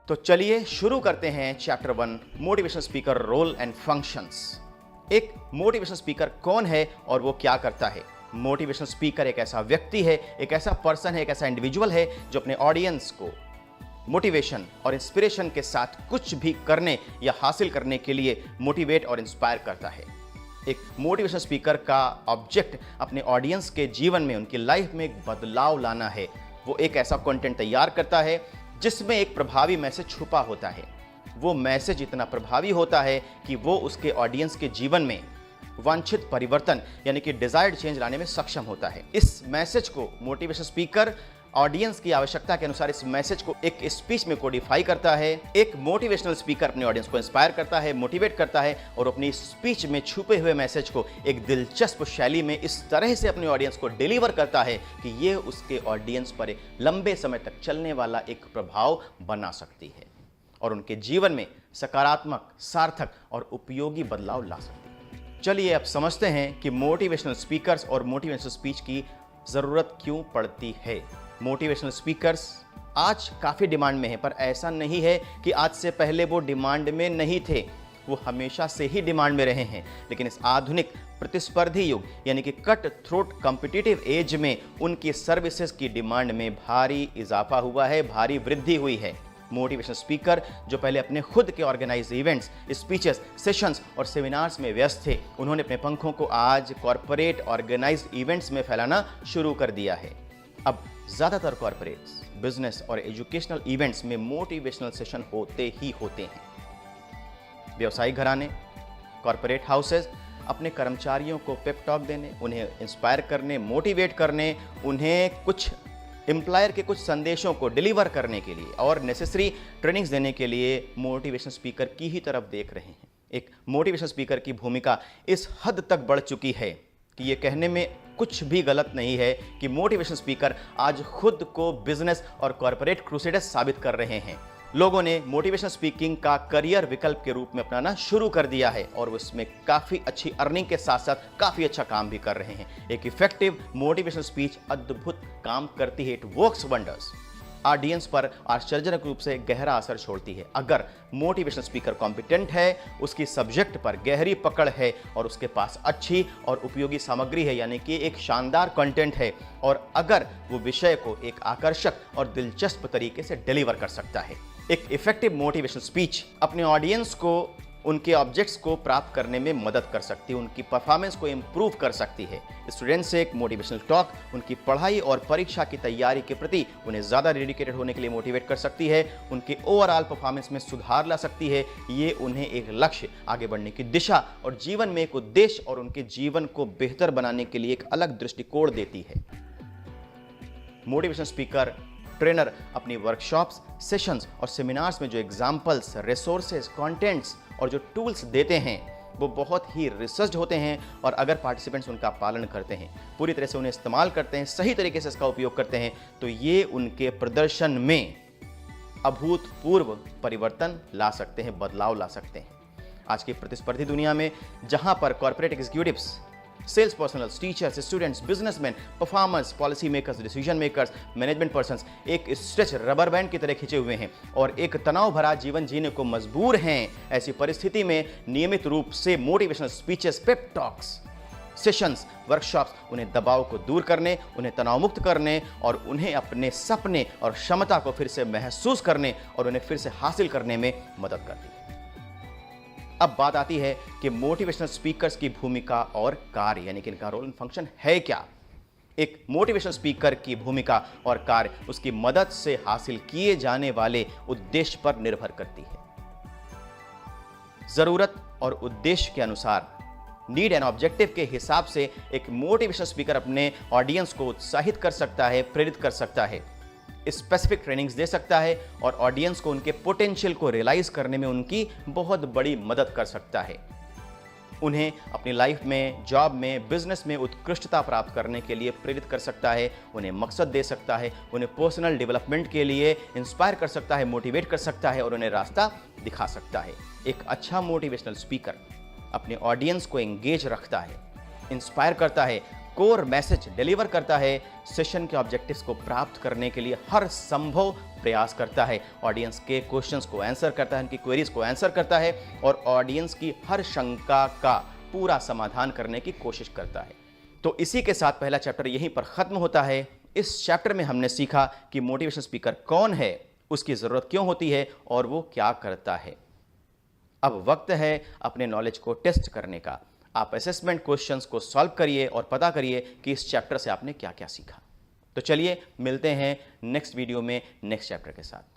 तो चलिए शुरू करते हैं chapter 1 motivational speaker role and functions. एक मोटिवेशनल स्पीकर कौन है और वो क्या करता है? मोटिवेशनल स्पीकर एक ऐसा व्यक्ति है, एक ऐसा पर्सन है, एक ऐसा इंडिविजुअल है जो अपने ऑडियंस को मोटिवेशन और इंस्पिरेशन के साथ कुछ भी करने या हासिल करने के लिए मोटिवेट और इंस्पायर करता है। एक मोटिवेशनल स्पीकर का ऑब्जेक्ट अपने ऑडियंस के जीवन में, उनकी लाइफ में एक बदलाव लाना है। वो एक ऐसा कंटेंट तैयार करता है जिसमें एक प्रभावी मैसेज छुपा होता है। वो मैसेज इतना प्रभावी होता है कि वो उसके ऑडियंस के जीवन में वांछित परिवर्तन यानी कि डिजायर्ड चेंज लाने में सक्षम होता है। इस मैसेज को मोटिवेशनल स्पीकर ऑडियंस की आवश्यकता के अनुसार इस मैसेज को एक स्पीच में कोडिफाई करता है। एक मोटिवेशनल स्पीकर अपने ऑडियंस को इंस्पायर करता है, मोटिवेट करता है और अपनी स्पीच में छुपे हुए मैसेज को एक दिलचस्प शैली में इस तरह से अपने ऑडियंस को डिलीवर करता है कि ये उसके ऑडियंस पर एक लंबे समय तक चलने वाला एक प्रभाव बना सकती है और उनके जीवन में सकारात्मक, सार्थक और उपयोगी बदलाव ला सकती है। चलिए अब समझते हैं कि मोटिवेशनल स्पीकर्स और मोटिवेशनल स्पीच की ज़रूरत क्यों पड़ती है। मोटिवेशनल स्पीकर्स आज काफ़ी डिमांड में है, पर ऐसा नहीं है कि आज से पहले वो डिमांड में नहीं थे। वो हमेशा से ही डिमांड में रहे हैं, लेकिन इस आधुनिक प्रतिस्पर्धी युग यानी कि कट थ्रोट कॉम्पिटिटिव एज में उनकी सर्विसेज की डिमांड में भारी इजाफा हुआ है, भारी वृद्धि हुई है। मोटिवेशनल स्पीकर जो पहले अपने खुद के ऑर्गेनाइज इवेंट्स, स्पीचेस, सेशंस और सेमिनार्स में व्यस्त थे, उन्होंने अपने पंखों को आज कॉरपोरेट ऑर्गेनाइज्ड इवेंट्स में फैलाना शुरू कर दिया है। अब ज़्यादातर कॉरपोरेट्स, बिजनेस और एजुकेशनल इवेंट्स में मोटिवेशनल सेशन होते ही होते हैं। व्यावसायिक घराने, कॉरपोरेट हाउसेस अपने कर्मचारियों को पेप टॉक देने, उन्हें इंस्पायर करने, मोटिवेट करने, उन्हें कुछ एम्प्लॉयर के कुछ संदेशों को डिलीवर करने के लिए और नेसेसरी ट्रेनिंग्स देने के लिए मोटिवेशनल स्पीकर की ही तरफ देख रहे हैं। एक मोटिवेशनल स्पीकर की भूमिका इस हद तक बढ़ चुकी है कि ये कहने में कुछ भी गलत नहीं है कि मोटिवेशनल स्पीकर आज खुद को बिजनेस और कॉरपोरेट क्रूसेडर्स साबित कर रहे हैं। लोगों ने मोटिवेशनल स्पीकिंग का करियर विकल्प के रूप में अपनाना शुरू कर दिया है और वो इसमें काफ़ी अच्छी अर्निंग के साथ साथ काफ़ी अच्छा काम भी कर रहे हैं। एक इफेक्टिव मोटिवेशनल स्पीच अद्भुत काम करती है, इट वर्क्स वंडर्स। ऑडियंस पर आश्चर्यजनक रूप से गहरा असर छोड़ती है। अगर मोटिवेशनल स्पीकर कॉम्पिटेंट है, उसकी सब्जेक्ट पर गहरी पकड़ है और उसके पास अच्छी और उपयोगी सामग्री है यानी कि एक शानदार कंटेंट है, और अगर वो विषय को एक आकर्षक और दिलचस्प तरीके से डिलीवर कर सकता है। एक इफेक्टिव मोटिवेशनल स्पीच अपने ऑडियंस को उनके ऑब्जेक्ट्स को प्राप्त करने में मदद कर सकती है, उनकी परफॉर्मेंस को इम्प्रूव कर सकती है। स्टूडेंट्स से एक मोटिवेशनल टॉक उनकी पढ़ाई और परीक्षा की तैयारी के प्रति उन्हें ज़्यादा डेडिकेटेड होने के लिए मोटिवेट कर सकती है, उनके ओवरऑल परफॉर्मेंस में सुधार ला सकती है। ये उन्हें एक लक्ष्य, आगे बढ़ने की दिशा और जीवन में एक उद्देश्य और उनके जीवन को बेहतर बनाने के लिए एक अलग दृष्टिकोण देती है। मोटिवेशनल स्पीकर ट्रेनर अपनी वर्कशॉप्स, सेशंस और सेमिनार्स में जो एग्जाम्पल्स, रिसोर्सेज, कंटेंट्स और जो टूल्स देते हैं वो बहुत ही रिसर्च्ड होते हैं, और अगर पार्टिसिपेंट्स उनका पालन करते हैं, पूरी तरह से उन्हें इस्तेमाल करते हैं, सही तरीके से इसका उपयोग करते हैं, तो ये उनके प्रदर्शन में अभूतपूर्व परिवर्तन ला सकते हैं, बदलाव ला सकते हैं। आज की प्रतिस्पर्धी दुनिया में जहां पर corporate executives, sales personals, teachers, students, businessman, performers, policy makers, decision makers, management persons एक स्ट्रेच रबर बैंड की तरह खिंचे हुए हैं और एक तनाव भरा जीवन जीने को मजबूर हैं, ऐसी परिस्थिति में नियमित रूप से मोटिवेशनल स्पीचेस, पेप टॉक्स, सेशंस, वर्कशॉप्स उन्हें दबाव को दूर करने, उन्हें तनाव मुक्त करने और उन्हें अपने सपने और क्षमता को फिर से महसूस करने और उन्हें फिर से हासिल करने में मदद करती है। अब बात आती है कि मोटिवेशनल स्पीकर्स की भूमिका और कार्य यानी कि इनका रोल एंड फंक्शन है क्या। एक मोटिवेशनल स्पीकर की भूमिका और कार्य उसकी मदद से हासिल किए जाने वाले उद्देश्य पर निर्भर करती है। जरूरत और उद्देश्य के अनुसार, नीड एंड ऑब्जेक्टिव के हिसाब से एक मोटिवेशनल स्पीकर अपने ऑडियंस को उत्साहित कर सकता है, प्रेरित कर सकता है, स्पेसिफिक ट्रेनिंग्स दे सकता है और ऑडियंस को उनके पोटेंशियल को रियलाइज करने में उनकी बहुत बड़ी मदद कर सकता है। उन्हें अपनी लाइफ में, जॉब में, बिजनेस में उत्कृष्टता प्राप्त करने के लिए प्रेरित कर सकता है, उन्हें मकसद दे सकता है, उन्हें पर्सनल डेवलपमेंट के लिए इंस्पायर कर सकता है, मोटिवेट कर सकता है और उन्हें रास्ता दिखा सकता है। एक अच्छा मोटिवेशनल स्पीकर अपने ऑडियंस को एंगेज रखता है, इंस्पायर करता है, कोर मैसेज डिलीवर करता है, सेशन के ऑब्जेक्टिव्स को प्राप्त करने के लिए हर संभव प्रयास करता है, ऑडियंस के क्वेश्चंस को आंसर करता है, उनकी क्वेरीज को आंसर करता है और ऑडियंस की हर शंका का पूरा समाधान करने की कोशिश करता है। तो इसी के साथ पहला चैप्टर यहीं पर खत्म होता है। इस चैप्टर में हमने सीखा कि मोटिवेशनल स्पीकर कौन है, उसकी जरूरत क्यों होती है और वो क्या करता है। अब वक्त है अपने नॉलेज को टेस्ट करने का। आप असेसमेंट क्वेश्चंस को सॉल्व करिए और पता करिए कि इस चैप्टर से आपने क्या क्या सीखा। तो चलिए मिलते हैं नेक्स्ट वीडियो में नेक्स्ट चैप्टर के साथ।